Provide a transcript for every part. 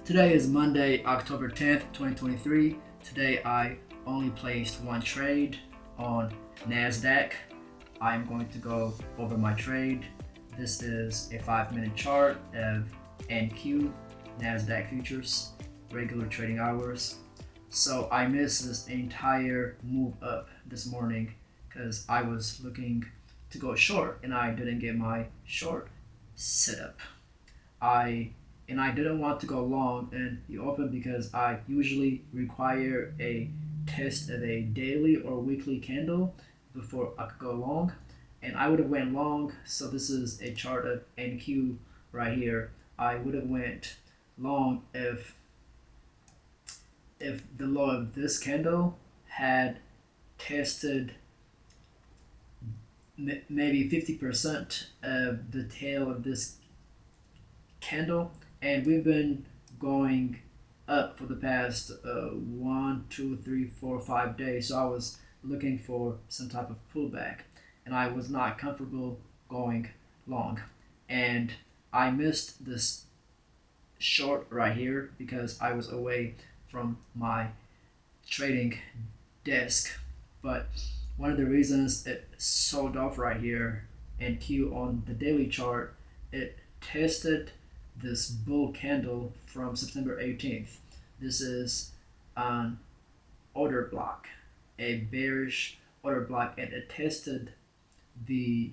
Today is Monday, October 10th, 2023. Today I only placed one trade on Nasdaq. I'm going to go over my trade. This is a 5-minute chart of NQ, Nasdaq futures, regular trading hours. So I missed this entire move up this morning because I was looking to go short and I didn't get my short set up. I didn't want to go long in the open because I usually require a test of a daily or weekly candle before I could go long, and I would have went long. So this is a chart of NQ right here. I would have went long if the low of this candle had tested maybe 50% of the tail of this candle, and we've been going up for the past 1, 2, 3, 4, 5 days. So I was looking for some type of pullback, and I was not comfortable going long, and I missed this short right here because I was away from my trading desk. But one of the reasons it sold off right here and Q on the daily chart, it tested this bull candle from September 18th. This is an order block, a bearish order block, and it tested the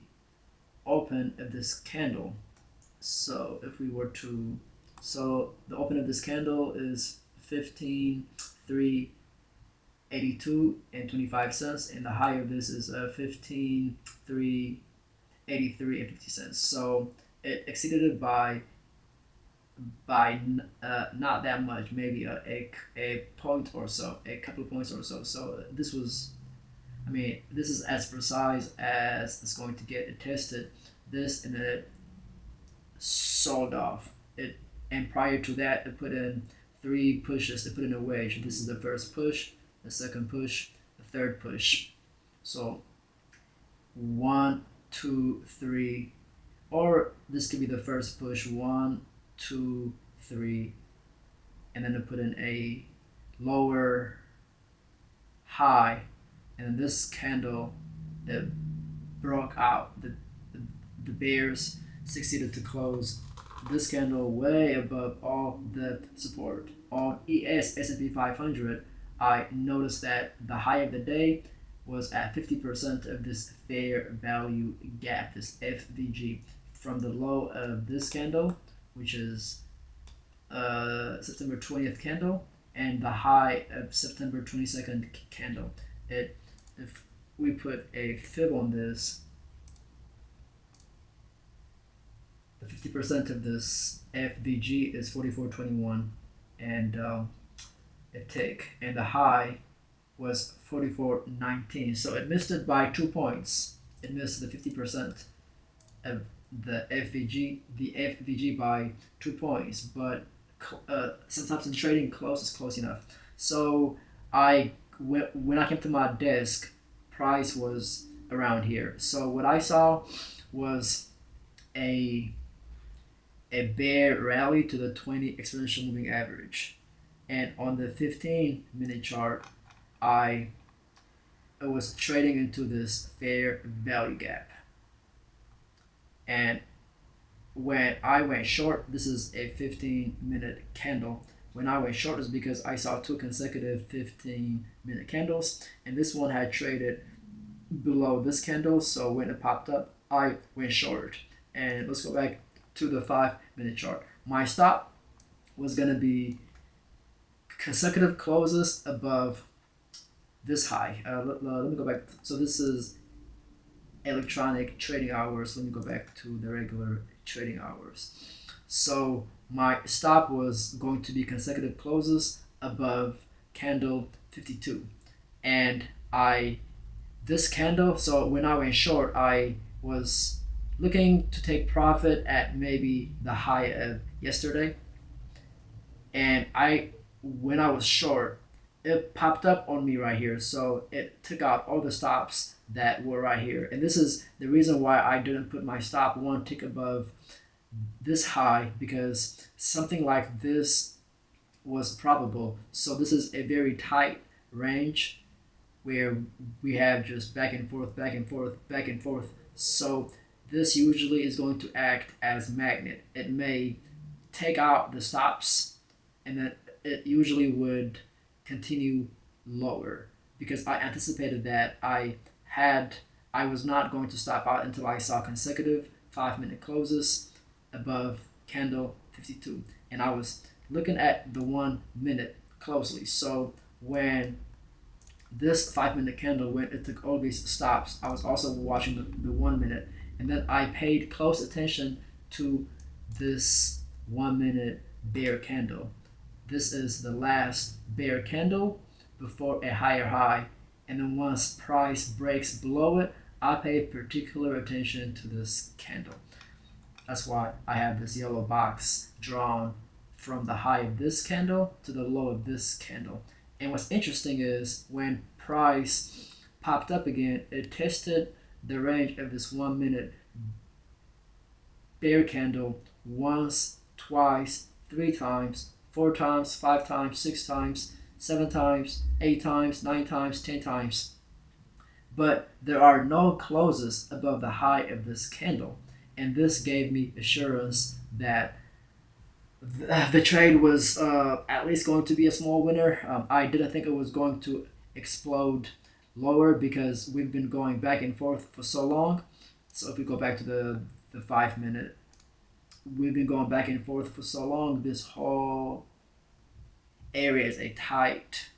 open of this candle. So if we were to, so the open of this candle is 15,382 and 25 cents, and the high of this is 15,383 and 50 cents. So it exceeded it by not that much, maybe a point or so, a couple of points or so. So this was, this is as precise as it's going to get. It tested this and then it sold off it, and prior to that it put in 3 pushes. It put in a wedge. This is the first push, the second push, the third push. So 1, 2, 3, or this could be the first push, 1, 2, 3, and then to put in a lower high, and then this candle that broke out. The bears succeeded to close this candle way above all the support. On S&P 500, I noticed that the high of the day was at 50% of this fair value gap, this FVG, from the low of this candle, which is September 20th candle, and the high of September 22nd candle. If we put a fib on this, the 50% of this FVG is 44.21, and a tick, and the high was 44.19. So it missed it by 2 points. It missed the 50% of the FVG by 2 points, but sometimes in trading, close is close enough. So when I came to my desk, price was around here. So what I saw was a bear rally to the 20 exponential moving average, and on the 15-minute chart, I was trading into this fair value gap. And when I went short, this is a 15-minute candle. When I went short is because I saw 2 consecutive 15-minute candles, and this one had traded below this candle. So when it popped up, I went short. And let's go back to the 5-minute chart. My stop was going to be consecutive closes above this high. Let me go back. So this is electronic trading hours. Let me go back to the regular trading hours. So my stop was going to be consecutive closes above candle 52, and this candle. So when I went short, I was looking to take profit at maybe the high of yesterday, and when I was short, it popped up on me right here. So it took out all the stops that were right here. And this is the reason why I didn't put my stop 1 tick above this high, because something like this was probable. So this is a very tight range where we have just back and forth, back and forth, back and forth. So this usually is going to act as magnet. It may take out the stops, and then it usually would continue lower because I anticipated that I was not going to stop out until I saw consecutive 5-minute closes above candle 52, and I was looking at the 1 minute closely. So when this 5-minute candle, when it took all these stops, I was also watching the 1 minute, and then I paid close attention to this 1 minute bear candle. This is the last bear candle before a higher high, and then once price breaks below it, I pay particular attention to this candle. That's why I have this yellow box drawn from the high of this candle to the low of this candle. And what's interesting is when price popped up again, it tested the range of this 1 minute bear candle once, twice, 3 times, 4 times, 5 times, 6 times, 7 times, 8 times, 9 times, 10 times. But there are no closes above the high of this candle. And this gave me assurance that the trade was at least going to be a small winner. I didn't think it was going to explode lower because we've been going back and forth for so long. So if we go back to the 5 minute, we've been going back and forth for so long. This whole area is a tight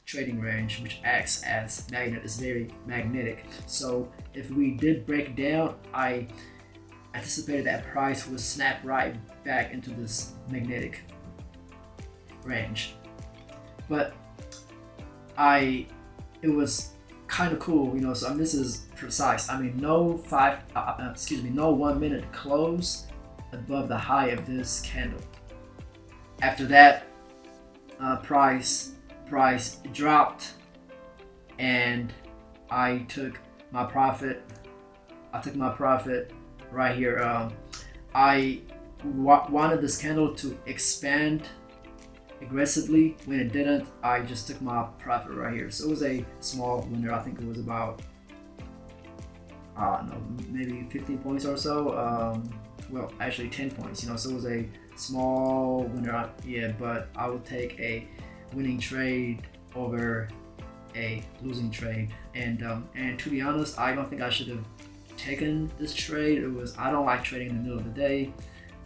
trading range, which acts as magnet. It's very magnetic. So if we did break down, I anticipated that price would snap right back into this magnetic range. But it was kind of cool, so this is precise. No 1 minute close above the high of this candle. After that, price dropped, and I took my profit. Right here. I wanted this candle to expand aggressively. When it didn't, I just took my profit right here. So it was a small winner. I think it was about, I don't know, maybe 15 points or so. Well, actually 10 points, so it was a small winner. But I would take a winning trade over a losing trade. And to be honest, I don't think I should have taken this trade. I don't like trading in the middle of the day,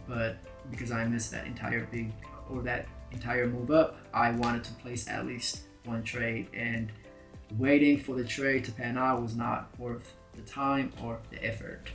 but because I missed that entire move up, I wanted to place at least one trade, and waiting for the trade to pan out was not worth the time or the effort.